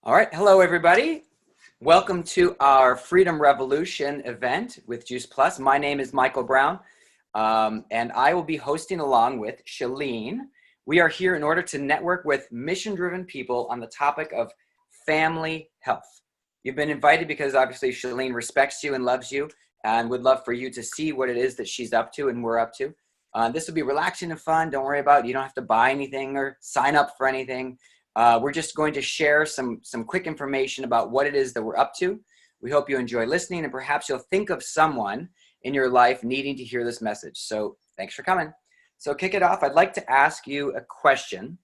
All right. Hello, everybody. Welcome to our Freedom Revolution event with Juice Plus. My name is Michael Brown, and I will be hosting along with Shelleen. We are here in order to network with mission-driven people on the topic of family health. You've been invited because obviously Shelleen respects you and loves you and would love for you to see what it is that she's up to and we're up to. This will be relaxing and fun. Don't worry about it. You don't have to buy anything or sign up for anything. We're just going to share some quick information about what it is that we're up to. We hope you enjoy listening, and perhaps you'll think of someone in your life needing to hear this message. So thanks for coming. So kick it off. I'd like to ask you a question.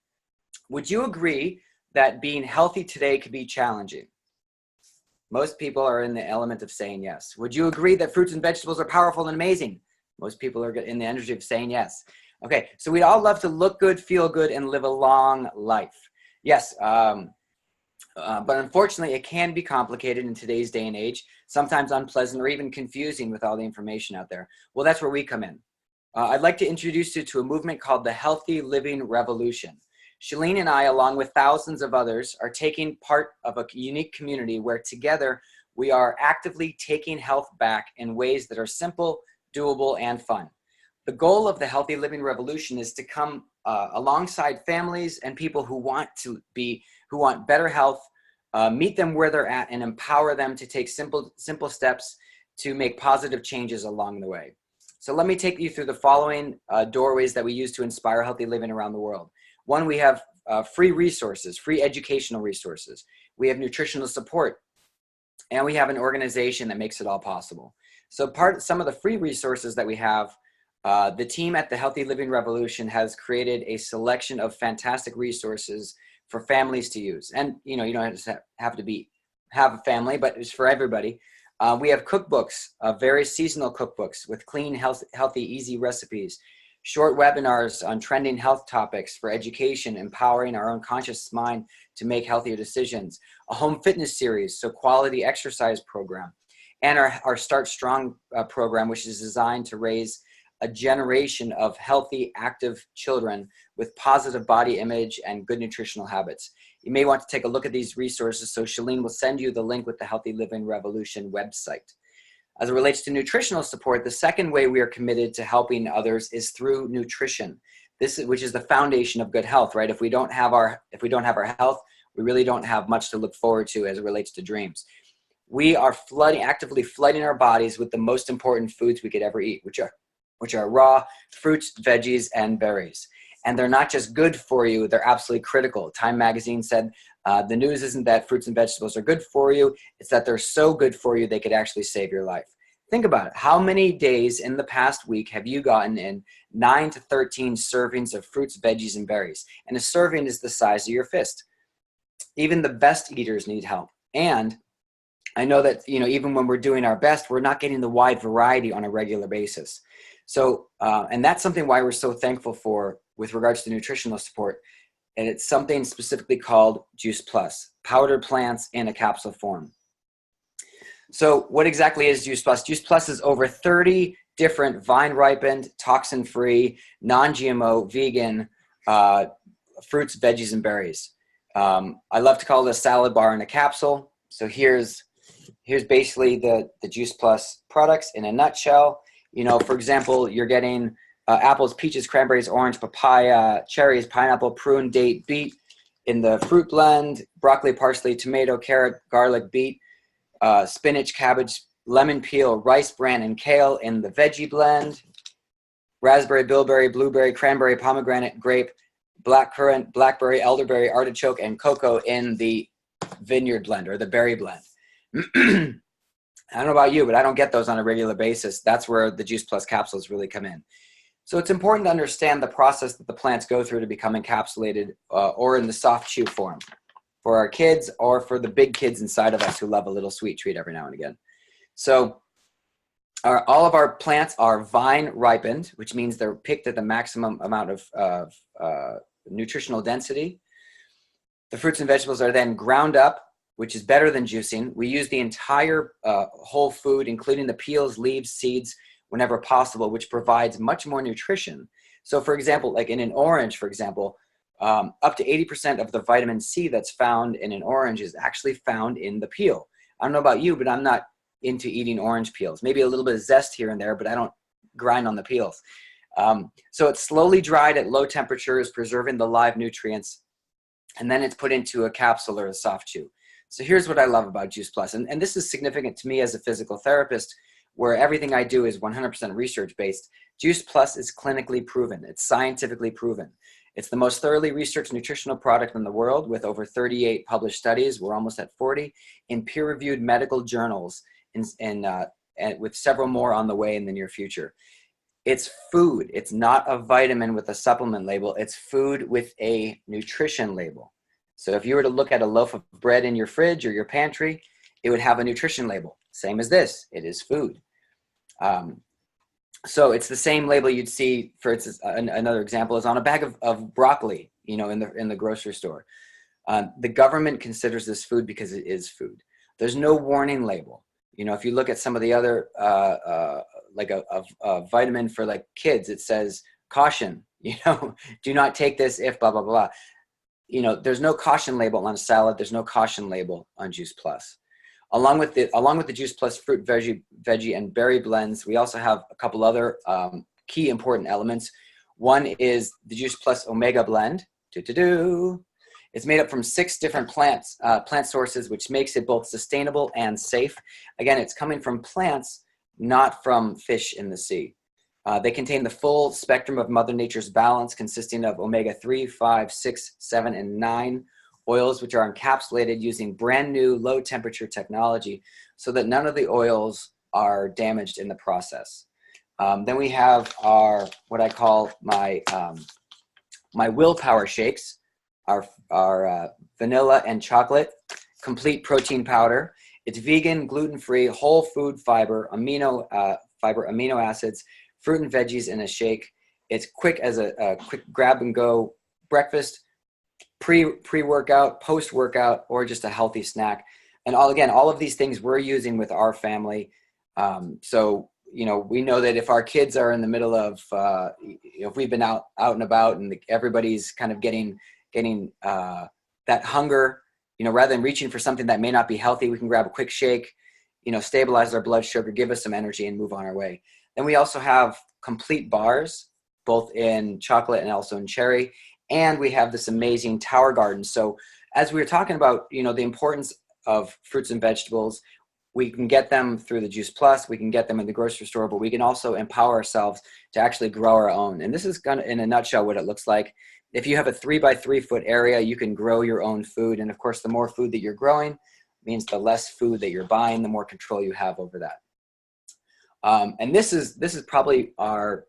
Would you agree that being healthy today could be challenging? Most people are in the element of saying yes. Would you agree that fruits and vegetables are powerful and amazing? Most people are in the energy of saying yes. Okay, so we'd all love to look good, feel good, and live a long life. Yes, but unfortunately, it can be complicated in today's day and age, sometimes unpleasant or even confusing with all the information out there. Well, that's where we come in. I'd like to introduce you to a movement called the Healthy Living Revolution. Shelleen and I, along with thousands of others, are taking part of a unique community where together we are actively taking health back in ways that are simple, doable, and fun. The goal of the Healthy Living Revolution is to come alongside families and people who want better health, meet them where they're at, and empower them to take simple steps to make positive changes along the way. So let me take you through the following doorways that we use to inspire healthy living around the world. One, we have free resources, free educational resources. We have nutritional support, and we have an organization that makes it all possible. So some of the free resources that we have, the team at the Healthy Living Revolution has created a selection of fantastic resources for families to use. And you don't have to have a family, but it's for everybody. We have cookbooks, various seasonal cookbooks with clean, healthy, easy recipes, short webinars on trending health topics for education, empowering our own conscious mind to make healthier decisions, a home fitness series, so quality exercise program, and our Start Strong program, which is designed to raise a generation of healthy, active children with positive body image and good nutritional habits. You may want to take a look at these resources, so Shelleen will send you the link with the Healthy Living Revolution website. As it relates to nutritional support, the second way we are committed to helping others is through nutrition. Which is the foundation of good health, right? If we don't have our health, we really don't have much to look forward to as it relates to dreams. We are actively flooding our bodies with the most important foods we could ever eat, which are raw fruits, veggies, and berries. And they're not just good for you, they're absolutely critical. Time magazine said the news isn't that fruits and vegetables are good for you, it's that they're so good for you they could actually save your life. Think about it. How many days in the past week have you gotten in 9 to 13 servings of fruits, veggies, and berries? And a serving is the size of your fist. Even the best eaters need help. And I know that even when we're doing our best, we're not getting the wide variety on a regular basis. So, and that's something why we're so thankful for with regards to nutritional support. And it's something specifically called Juice Plus, powdered plants in a capsule form. So what exactly is Juice Plus? Juice Plus is over 30 different vine-ripened, toxin-free, non-GMO, vegan fruits, veggies, and berries. I love to call it a salad bar in a capsule. So here's basically the Juice Plus products in a nutshell. For example, you're getting apples, peaches, cranberries, orange, papaya, cherries, pineapple, prune, date, beet in the fruit blend, broccoli, parsley, tomato, carrot, garlic, beet, spinach, cabbage, lemon peel, rice bran, and kale in the veggie blend, raspberry, bilberry, blueberry, cranberry, pomegranate, grape, blackcurrant, blackberry, elderberry, artichoke, and cocoa in the vineyard blend or the berry blend. I don't know about you, but I don't get those on a regular basis. That's where the Juice Plus capsules really come in. So it's important to understand the process that the plants go through to become encapsulated or in the soft chew form for our kids or for the big kids inside of us who love a little sweet treat every now and again. So all of our plants are vine ripened, which means they're picked at the maximum amount of nutritional density. The fruits and vegetables are then ground up, which is better than juicing. We use the entire whole food, including the peels, leaves, seeds, whenever possible, which provides much more nutrition. So for example, like in an orange, for example, up to 80% of the vitamin C that's found in an orange is actually found in the peel. I don't know about you, but I'm not into eating orange peels. Maybe a little bit of zest here and there, but I don't grind on the peels. So it's slowly dried at low temperatures, preserving the live nutrients, and then it's put into a capsule or a soft chew. So here's what I love about Juice Plus, and this is significant to me as a physical therapist, where everything I do is 100% research-based. Juice Plus is clinically proven. It's scientifically proven. It's the most thoroughly researched nutritional product in the world, with over 38 published studies. We're almost at 40 in peer-reviewed medical journals, and with several more on the way in the near future. It's food. It's not a vitamin with a supplement label. It's food with a nutrition label. So if you were to look at a loaf of bread in your fridge or your pantry, it would have a nutrition label. Same as this. It is food. So it's the same label you'd see, for instance, another example is on a bag of broccoli, in the grocery store. The government considers this food because it is food. There's no warning label. If you look at some of the other, like a vitamin for like kids, it says caution, do not take this if blah, blah, blah. There's no caution label on a salad. There's no caution label on Juice Plus. Along with the Juice Plus fruit, veggie, and berry blends, we also have a couple other key important elements. One is the Juice Plus Omega Blend. It's made up from 6 different plant sources, which makes it both sustainable and safe. Again, it's coming from plants, not from fish in the sea. They contain the full spectrum of Mother Nature's balance, consisting of omega-3, 5, 6, 7, and 9 oils, which are encapsulated using brand new low temperature technology so that none of the oils are damaged in the process. Then we have what I call my willpower shakes, our vanilla and chocolate complete protein powder. It's vegan, gluten-free, whole food fiber, amino acids, fruit and veggies in a shake. It's quick as a quick grab and go breakfast, pre-workout, post-workout, or just a healthy snack. And all of these things we're using with our family. So, we know that if our kids are in the middle of, if we've been out and about and everybody's kind of getting that hunger, rather than reaching for something that may not be healthy, we can grab a quick shake, stabilize our blood sugar, give us some energy, and move on our way. Then we also have complete bars, both in chocolate and also in cherry. And we have this amazing Tower Garden. So as we were talking about, the importance of fruits and vegetables, we can get them through the Juice Plus, we can get them in the grocery store, but we can also empower ourselves to actually grow our own. And this is in a nutshell what it looks like. If you have a 3 by 3 foot area, you can grow your own food. And of course, the more food that you're growing means the less food that you're buying, the more control you have over that. And this is probably our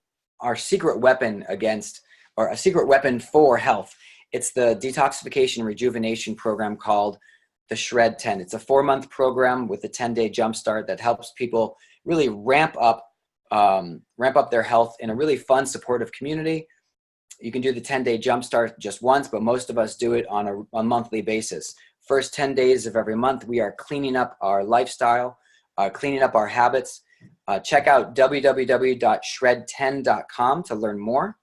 secret weapon or a secret weapon for health. It's the detoxification and rejuvenation program called the Shred 10. It's a 4-month program with a 10-day jumpstart that helps people really ramp up their health in a really fun, supportive community. You can do the 10-day jumpstart just once, but most of us do it on a monthly basis. First 10 days of every month, we are cleaning up our lifestyle, cleaning up our habits. Check out www.shred10.com to learn more.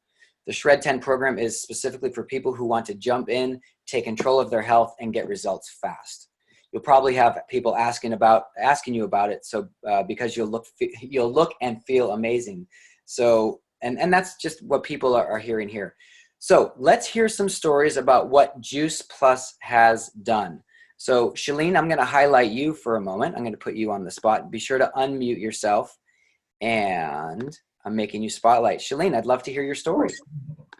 The Shred 10 program is specifically for people who want to jump in, take control of their health, and get results fast. You'll probably have people asking you about it, so because you'll look and feel amazing. So, and that's just what people are hearing here. So let's hear some stories about what Juice Plus has done. So Shelleen, I'm going to highlight you for a moment. I'm going to put you on the spot. Be sure to unmute yourself, and I'm making you spotlight. Shelleen, I'd love to hear your story.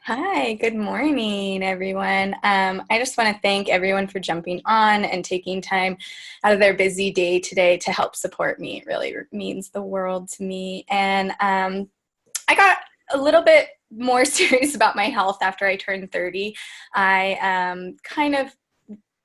Hi, good morning, everyone. I just want to thank everyone for jumping on and taking time out of their busy day today to help support me. It really means the world to me. And I got a little bit more serious about my health after I turned 30. I kind of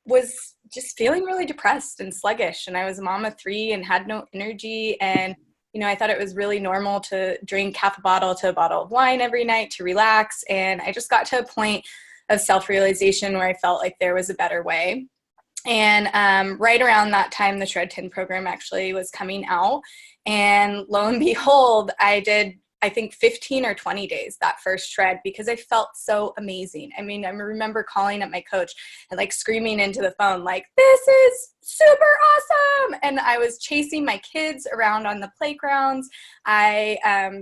was just feeling really depressed and sluggish, and I was a mom of 3 and had no energy, and I thought it was really normal to drink half a bottle to a bottle of wine every night to relax. And I just got to a point of self-realization where I felt like there was a better way. And right around that time, the Shred 10 program actually was coming out. And lo and behold, I did I think 15 or 20 days, that first shred, because I felt so amazing. I mean, I remember calling up my coach and like screaming into the phone, like, this is super awesome. And I was chasing my kids around on the playgrounds. I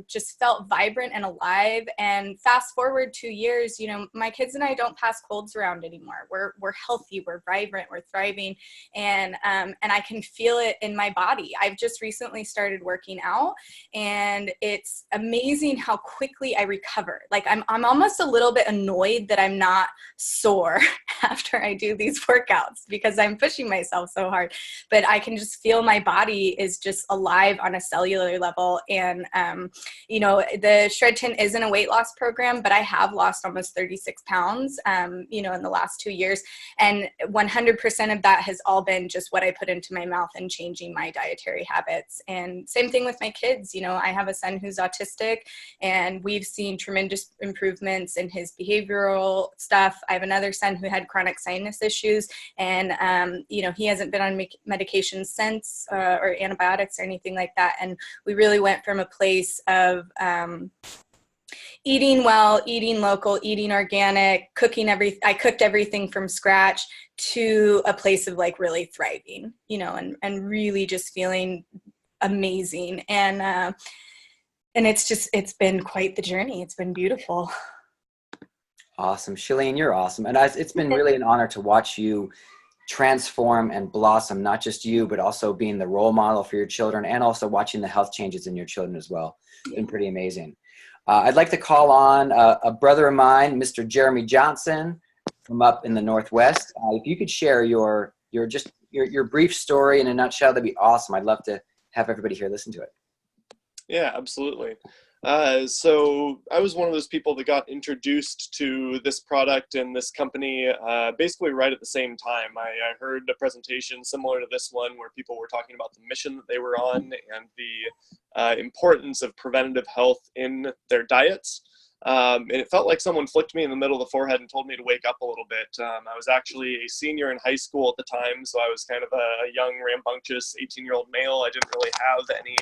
just felt vibrant and alive. And fast forward 2 years, you know, my kids and I don't pass colds around anymore. We're healthy, we're vibrant, we're thriving. And I can feel it in my body. I've just recently started working out, and it's amazing how quickly I recover. Like I'm almost a little bit annoyed that I'm not sore after I do these workouts, because I'm pushing myself so hard, but I can just feel my body is just alive on a cellular level. And, you know, the Shred 10 isn't a weight loss program, but I have lost almost 36 pounds, you know, in the last 2 years. And 100% of that has all been just what I put into my mouth and changing my dietary habits. And same thing with my kids. You know, I have a son who's autistic, and we've seen tremendous improvements in his behavioral stuff. I have another son who had chronic sinus issues, and, you know, he hasn't been on medication since, or antibiotics or anything like that. And we really went from a place of eating well, eating local, eating organic, cooking I cooked everything from scratch, to a place of like really thriving, you know, and really just feeling amazing. And it's been quite the journey. It's been beautiful. Awesome. Shelleen, you're awesome. And it's been really an honor to watch you transform and blossom, not just you, but also being the role model for your children, and also watching the health changes in your children as well. It's been pretty amazing. I'd like to call on a brother of mine, Mr. Jeremy Johnson from up in the Northwest. If you could share your brief story in a nutshell, that'd be awesome. I'd love to have everybody here listen to it. Yeah, absolutely. So I was one of those people that got introduced to this product and this company basically right at the same time. I heard a presentation similar to this one where people were talking about the mission that they were on and the importance of preventative health in their diets. And it felt like someone flicked me in the middle of the forehead and told me to wake up a little bit. I was actually a senior in high school at the time, so I was kind of a young, rambunctious 18-year-old male. I didn't really have any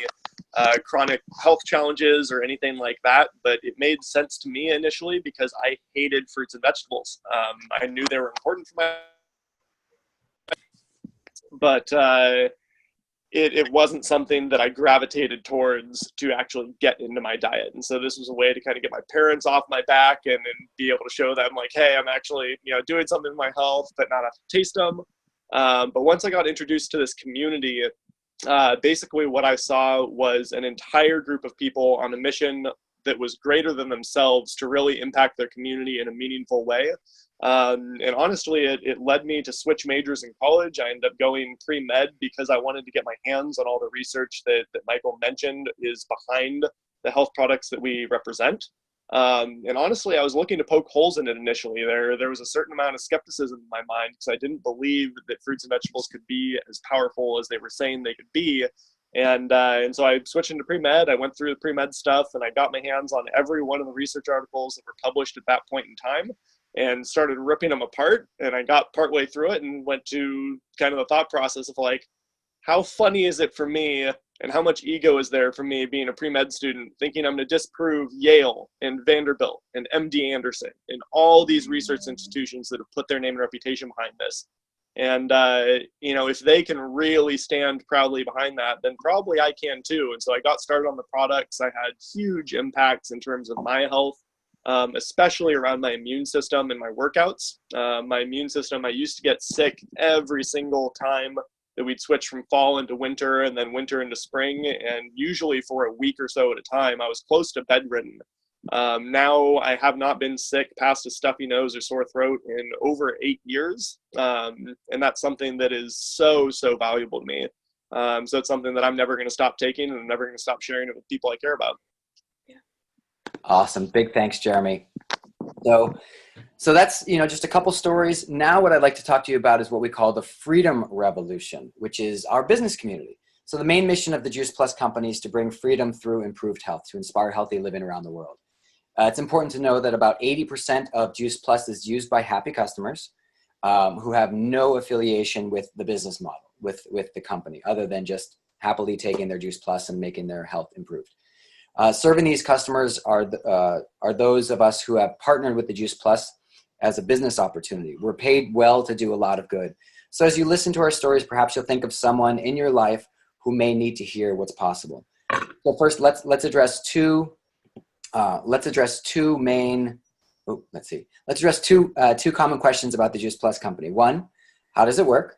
chronic health challenges or anything like that, but it made sense to me initially because I hated fruits and vegetables. I knew they were important for my, but it wasn't something that I gravitated towards to actually get into my diet. And so this was a way to kind of get my parents off my back and be able to show them like, hey, I'm actually, you know, doing something with my health, but not have to taste them. But once I got introduced to this community, basically what I saw was an entire group of people on a mission that was greater than themselves to really impact their community in a meaningful way. And honestly, it led me to switch majors in college. I ended up going pre-med because I wanted to get my hands on all the research that Michael mentioned is behind the health products that we represent. And honestly, I was looking to poke holes in it initially. There was a certain amount of skepticism in my mind because I didn't believe that fruits and vegetables could be as powerful as they were saying they could be. And so I switched into pre-med. I went through the pre-med stuff and I got my hands on every one of the research articles that were published at that point in time and started ripping them apart. And I got partway through it and went to kind of the thought process of like, how funny is it for me and how much ego is there for me being a pre-med student thinking I'm going to disprove Yale and Vanderbilt and MD Anderson and all these research institutions that have put their name and reputation behind this. And, you know, if they can really stand proudly behind that, then probably I can too. And so I got started on the products. I had huge impacts in terms of my health, especially around my immune system and my workouts. My immune system, I used to get sick every single time that we'd switch from fall into winter and then winter into spring. And usually for a week or so at a time, I was close to bedridden. Now I have not been sick past a stuffy nose or sore throat in over 8 years. And that's something that is so, so valuable to me. So it's something that I'm never going to stop taking and I'm never going to stop sharing it with people I care about. Yeah. Awesome. Big thanks, Jeremy. So that's, you know, just a couple stories. Now what I'd like to talk to you about is what we call the Freedom Revolution, which is our business community. So the main mission of the Juice Plus company is to bring freedom through improved health, to inspire healthy living around the world. It's important to know that about 80% of Juice Plus is used by happy customers who have no affiliation with the business model, with the company, other than just happily taking their Juice Plus and making their health improved. Serving these customers are those of us who have partnered with the Juice Plus as a business opportunity. We're paid well to do a lot of good. So as you listen to our stories, perhaps you'll think of someone in your life who may need to hear what's possible. So first, let's address two common questions about the Juice Plus company. One, how does it work?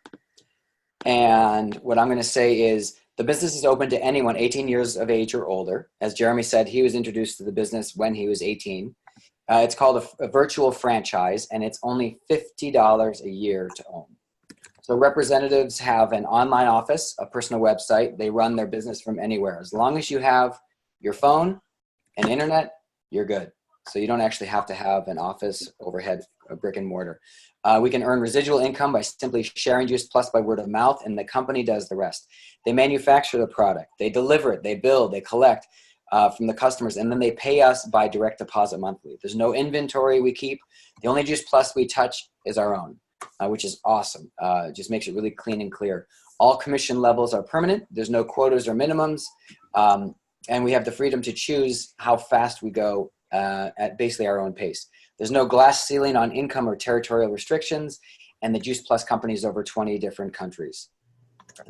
And what I'm going to say is the business is open to anyone 18 years of age or older. As Jeremy said, he was introduced to the business when he was 18. It's called a virtual franchise, and it's only $50 a year to own. So representatives have an online office, a personal website. They run their business from anywhere. As long as you have your phone and internet, you're good. So you don't actually have to have an office overhead, a brick and mortar. We can earn residual income by simply sharing Juice Plus by word of mouth, and the company does the rest. They manufacture the product, they deliver it, they bill, they collect from the customers, and then they pay us by direct deposit monthly. There's no inventory we keep. The only Juice Plus we touch is our own, which is awesome. It just makes it really clean and clear. All commission levels are permanent. There's no quotas or minimums, and we have the freedom to choose how fast we go at basically our own pace. There's no glass ceiling on income or territorial restrictions, and the Juice Plus company is over 20 different countries.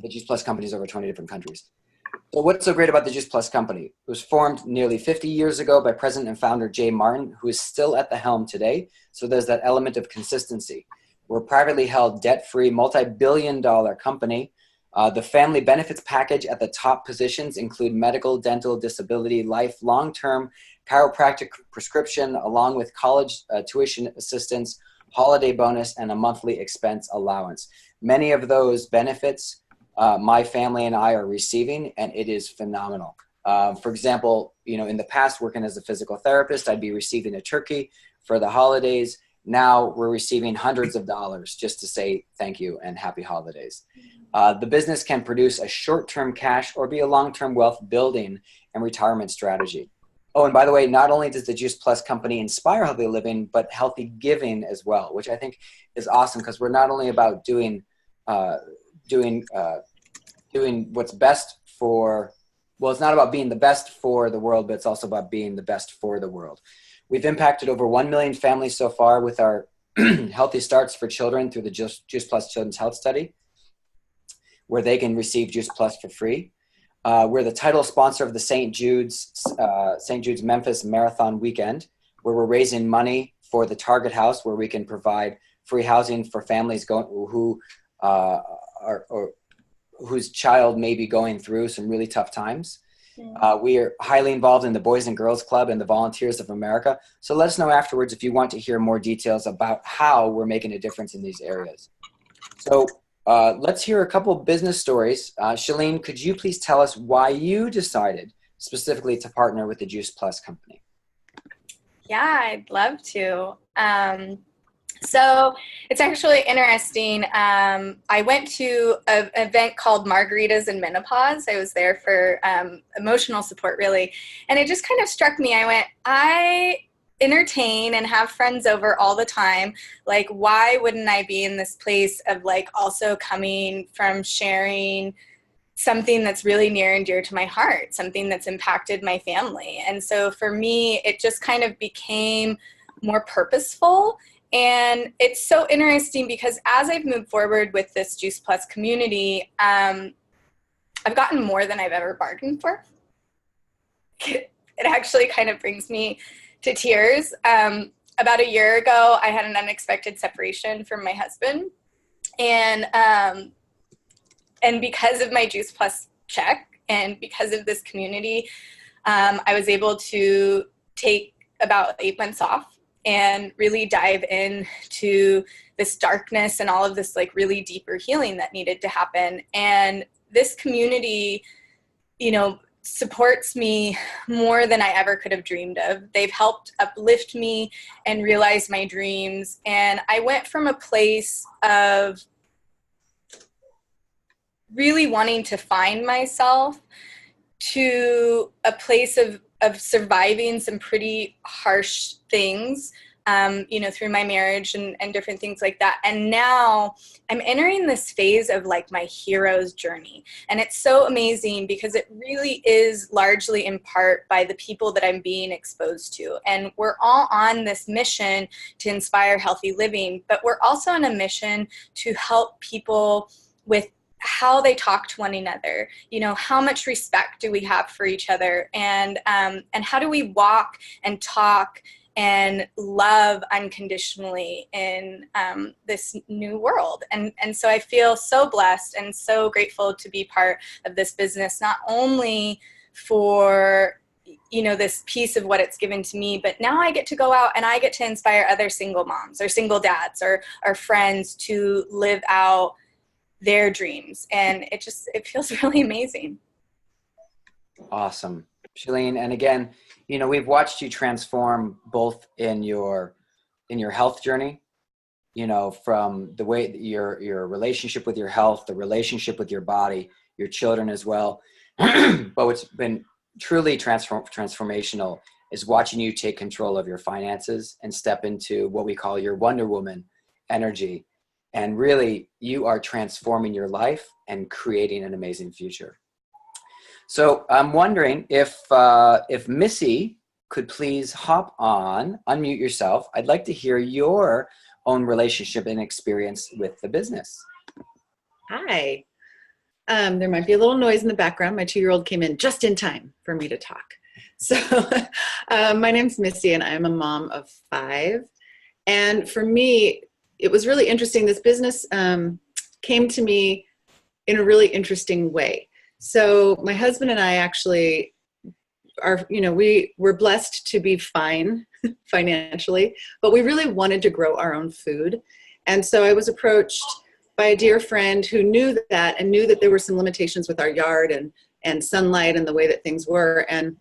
The Juice Plus company is over 20 different countries. So what's so great about the Juice Plus company? It was formed nearly 50 years ago by President and founder Jay Martin, who is still at the helm today. So there's that element of consistency. We're a privately held, debt-free, multi-billion-dollar company. The family benefits package at the top positions include medical, dental, disability, life, long-term, chiropractic prescription, along with college tuition assistance, holiday bonus, and a monthly expense allowance. Many of those benefits my family and I are receiving, and it is phenomenal. For example, in the past, working as a physical therapist, I'd be receiving a turkey for the holidays. Now we're receiving hundreds of dollars just to say thank you and happy holidays. The business can produce a short-term cash or be a long-term wealth building and retirement strategy. Oh, and by the way, not only does the Juice Plus company inspire healthy living, but healthy giving as well, which I think is awesome because we're not only about doing what's best for, well, it's not about being the best for the world, but it's also about being the best for the world. We've impacted over 1 million families so far with our Healthy Starts for Children through the Juice Plus Children's Health Study, where they can receive Juice Plus for free. We're the title sponsor of the St. Jude's Memphis Marathon Weekend, where we're raising money for the Target House, where we can provide free housing for families whose child may be going through some really tough times. We are highly involved in the Boys and Girls Club and the Volunteers of America. So let us know afterwards if you want to hear more details about how we're making a difference in these areas. So let's hear a couple business stories. Shelleen, could you please tell us why you decided specifically to partner with the Juice Plus company? Yeah, I'd love to. So it's actually interesting. I went to an event called Margaritas in Menopause. I was there for emotional support, really. And it just kind of struck me. I entertain and have friends over all the time. Like, why wouldn't I be in this place of like also coming from sharing something that's really near and dear to my heart, something that's impacted my family? And so for me, it just kind of became more purposeful. And it's so interesting because as I've moved forward with this Juice Plus community, I've gotten more than I've ever bargained for. It actually kind of brings me to tears. About a year ago, I had an unexpected separation from my husband. And because of my Juice Plus check and because of this community, I was able to take about 8 months off and really dive into this darkness and all of this like really deeper healing that needed to happen. And this community, supports me more than I ever could have dreamed of. They've helped uplift me and realize my dreams. And I went from a place of really wanting to find myself to a place of surviving some pretty harsh things through my marriage and different things like that. And now I'm entering this phase of like my hero's journey. And it's so amazing because it really is largely in part by the people that I'm being exposed to. And we're all on this mission to inspire healthy living, but we're also on a mission to help people with how they talk to one another, how much respect do we have for each other, and how do we walk and talk and love unconditionally in this new world. And so I feel so blessed and so grateful to be part of this business, not only for this piece of what it's given to me, but now I get to go out and I get to inspire other single moms or single dads or friends to live out their dreams. And it feels really amazing. Awesome. Shelleen, and again, we've watched you transform both in your health journey, from the way that your relationship with your health, the relationship with your body, your children as well. But what's been truly transformational is watching you take control of your finances and step into what we call your Wonder Woman energy. And really, you are transforming your life and creating an amazing future. So I'm wondering if Missy could please hop on, unmute yourself. I'd like to hear your own relationship and experience with the business. Hi. There might be a little noise in the background. My 2-year-old came in just in time for me to talk. So my name's Missy, and I'm a mom of 5. And for me, it was really interesting. This business came to me in a really interesting way. So my husband and I actually are, we were blessed to be fine financially, but we really wanted to grow our own food. And so I was approached by a dear friend who knew that and knew that there were some limitations with our yard and sunlight and the way that things were. And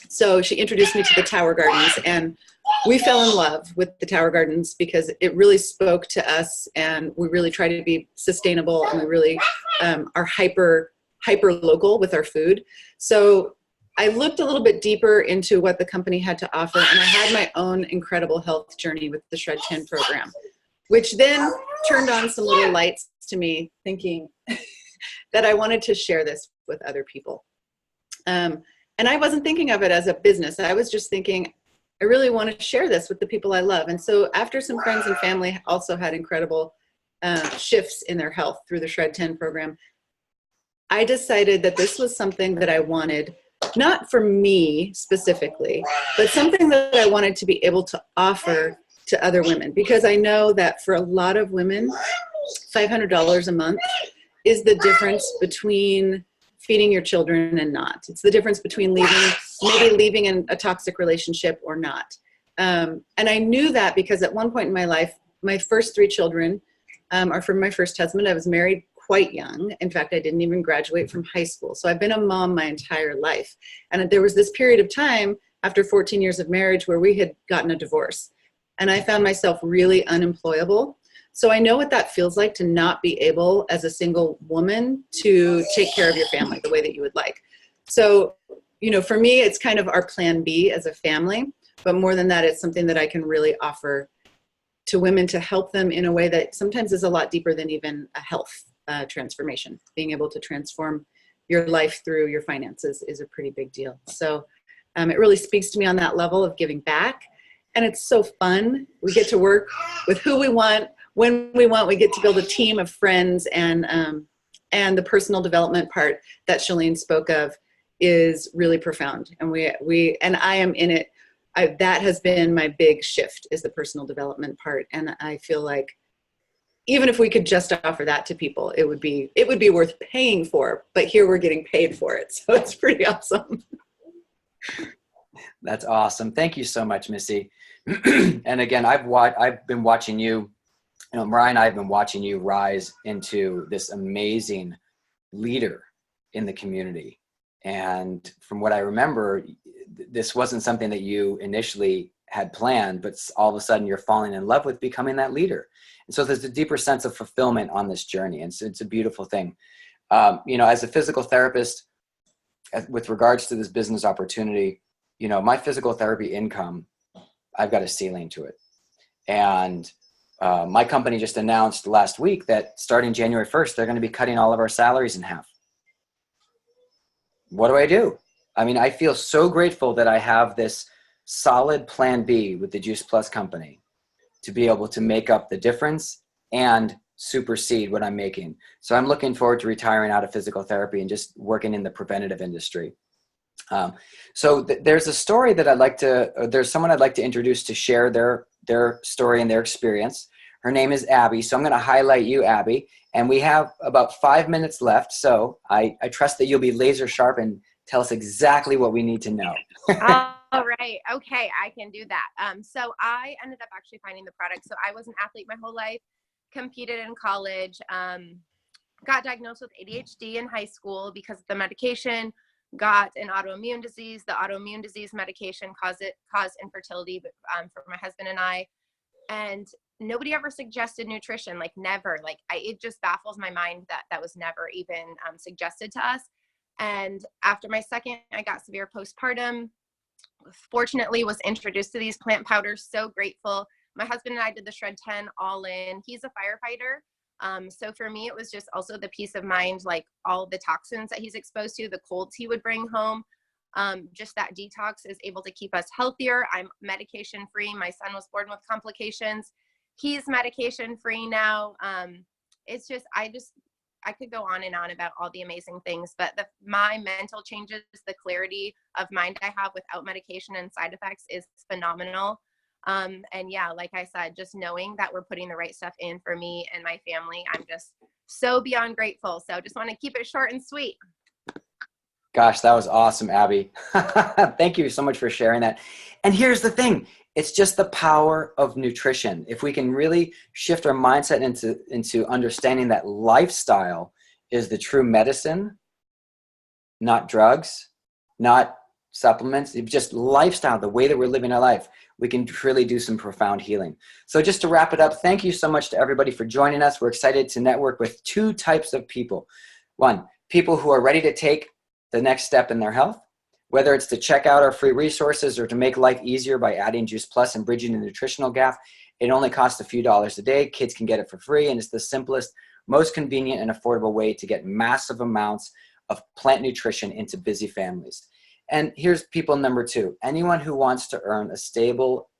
so she introduced me to the Tower Gardens, and we fell in love with the Tower Gardens because it really spoke to us, and we really try to be sustainable, and we really are hyper local with our food. So I looked a little bit deeper into what the company had to offer, and I had my own incredible health journey with the Shred 10 program, which then turned on some little lights to me, thinking that I wanted to share this with other people. And I wasn't thinking of it as a business. I was just thinking, I really want to share this with the people I love. And so after some friends and family also had incredible shifts in their health through the Shred 10 program, I decided that this was something that I wanted, not for me specifically, but something that I wanted to be able to offer to other women. Because I know that for a lot of women, $500 a month is the difference between feeding your children and not. It's the difference between leaving in a toxic relationship or not. And I knew that because at one point in my life, my first 3 children are from my first husband. I was married quite young. In fact, I didn't even graduate from high school. So I've been a mom my entire life. And there was this period of time after 14 years of marriage where we had gotten a divorce. And I found myself really unemployable. So I know what that feels like to not be able, as a single woman, to take care of your family the way that you would like. So, for me, it's kind of our plan B as a family. But more than that, it's something that I can really offer to women to help them in a way that sometimes is a lot deeper than even a health transformation. Being able to transform your life through your finances is a pretty big deal. So it really speaks to me on that level of giving back. And it's so fun. We get to work with who we want, when we want. We get to build a team of friends, and the personal development part that Shelleen spoke of is really profound. And and I am in it. That has been my big shift, is the personal development part. And I feel like even if we could just offer that to people, it would be worth paying for. But here we're getting paid for it, so it's pretty awesome. That's awesome. Thank you so much, Missy. And again, I've been watching you. Mariah and I have been watching you rise into this amazing leader in the community. And from what I remember, this wasn't something that you initially had planned, but all of a sudden you're falling in love with becoming that leader. And so there's a deeper sense of fulfillment on this journey. And so it's a beautiful thing. As a physical therapist, with regards to this business opportunity, my physical therapy income, I've got a ceiling to it. And my company just announced last week that starting January 1st, they're going to be cutting all of our salaries in half. What do? I mean, I feel so grateful that I have this solid plan B with the Juice Plus company to be able to make up the difference and supersede what I'm making. So I'm looking forward to retiring out of physical therapy and just working in the preventative industry. There's a story that there's someone I'd like to introduce to share their story and their experience. Her name is Abby. So I'm going to highlight you, Abby. And we have about 5 minutes left. So I trust that you'll be laser sharp and tell us exactly what we need to know. All right. Okay. I can do that. So I ended up actually finding the product. So I was an athlete my whole life, competed in college, got diagnosed with ADHD in high school because of the medication, got an autoimmune disease. The autoimmune disease medication caused infertility for my husband and I. And nobody ever suggested nutrition, like never. Like it just baffles my mind that was never even suggested to us. And after my second, I got severe postpartum. Fortunately, was introduced to these plant powders. So grateful. My husband and I did the Shred 10 all in. He's a firefighter. So for me, it was just also the peace of mind, like all the toxins that he's exposed to, the colds he would bring home. Just that detox is able to keep us healthier. I'm medication free. My son was born with complications. He's medication free now. It's just, I could go on and on about all the amazing things, but my mental changes, the clarity of mind I have without medication and side effects is phenomenal. And yeah, like I said, just knowing that we're putting the right stuff in for me and my family, I'm just so beyond grateful. So just want to keep it short and sweet. Gosh, that was awesome, Abby. Thank you so much for sharing that. And here's the thing. It's just the power of nutrition. If we can really shift our mindset into understanding that lifestyle is the true medicine, not drugs, not supplements, it's just lifestyle, the way that we're living our life, we can really do some profound healing. So just to wrap it up, thank you so much to everybody for joining us. We're excited to network with two types of people. One, people who are ready to take the next step in their health, whether it's to check out our free resources or to make life easier by adding Juice Plus and bridging the nutritional gap. It only costs a few dollars a day. Kids can get it for free, and it's the simplest, most convenient and affordable way to get massive amounts of plant nutrition into busy families. And here's people number two, anyone who wants to earn a stable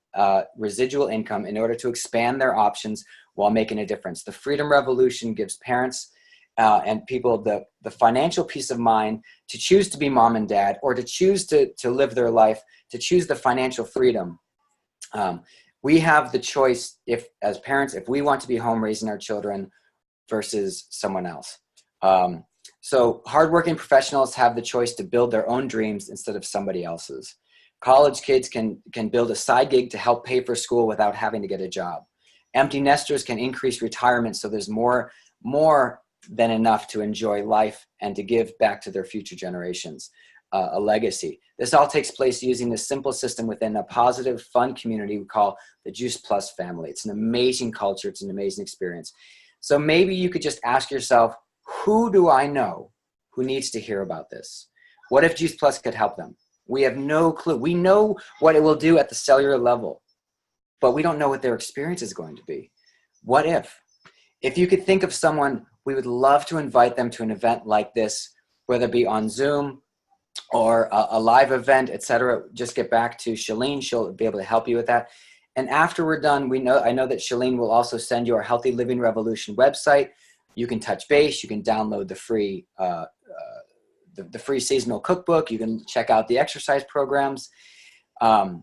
residual income in order to expand their options while making a difference. The Freedom Revolution gives parents and people the financial peace of mind to choose to be mom and dad, or to choose to live their life, to choose the financial freedom. We have the choice, as parents, if we want to be home raising our children versus someone else. So hardworking professionals have the choice to build their own dreams instead of somebody else's. College kids can build a side gig to help pay for school without having to get a job. Empty nesters can increase retirement so there's more than enough to enjoy life and to give back to their future generations, a legacy. This all takes place using this simple system within a positive, fun community we call the Juice Plus family. It's an amazing culture. It's an amazing experience. So maybe you could just ask yourself, who do I know who needs to hear about this? What if Juice Plus could help them? We have no clue. We know what it will do at the cellular level, but we don't know what their experience is going to be. What if? If you could think of someone, we would love to invite them to an event like this, whether it be on Zoom or a live event, etc. Just get back to Shelleen. She'll be able to help you with that. And after we're done, I know that Shelleen will also send you our Healthy Living Revolution website. You can touch base. You can download the free seasonal cookbook. You can check out the exercise programs. And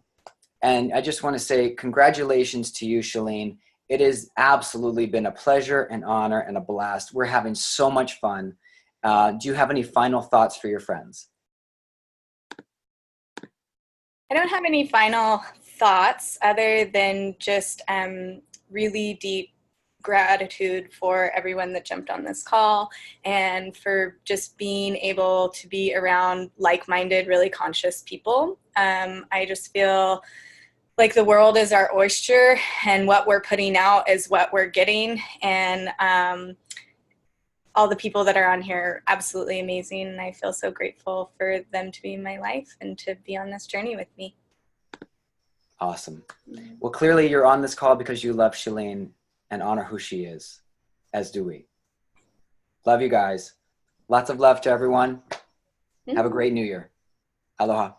I just want to say congratulations to you, Shelleen. It has absolutely been a pleasure, an honor, and a blast. We're having so much fun. Do you have any final thoughts for your friends? I don't have any final thoughts other than just really deep gratitude for everyone that jumped on this call and for just being able to be around like-minded, really conscious people. I just feel like the world is our oyster and what we're putting out is what we're getting. And all the people that are on here are absolutely amazing. And I feel so grateful for them to be in my life and to be on this journey with me. Awesome. Well, clearly you're on this call because you love Shelleen and honor who she is, as do we. Love you guys. Lots of love to everyone. Have a great New Year. Aloha.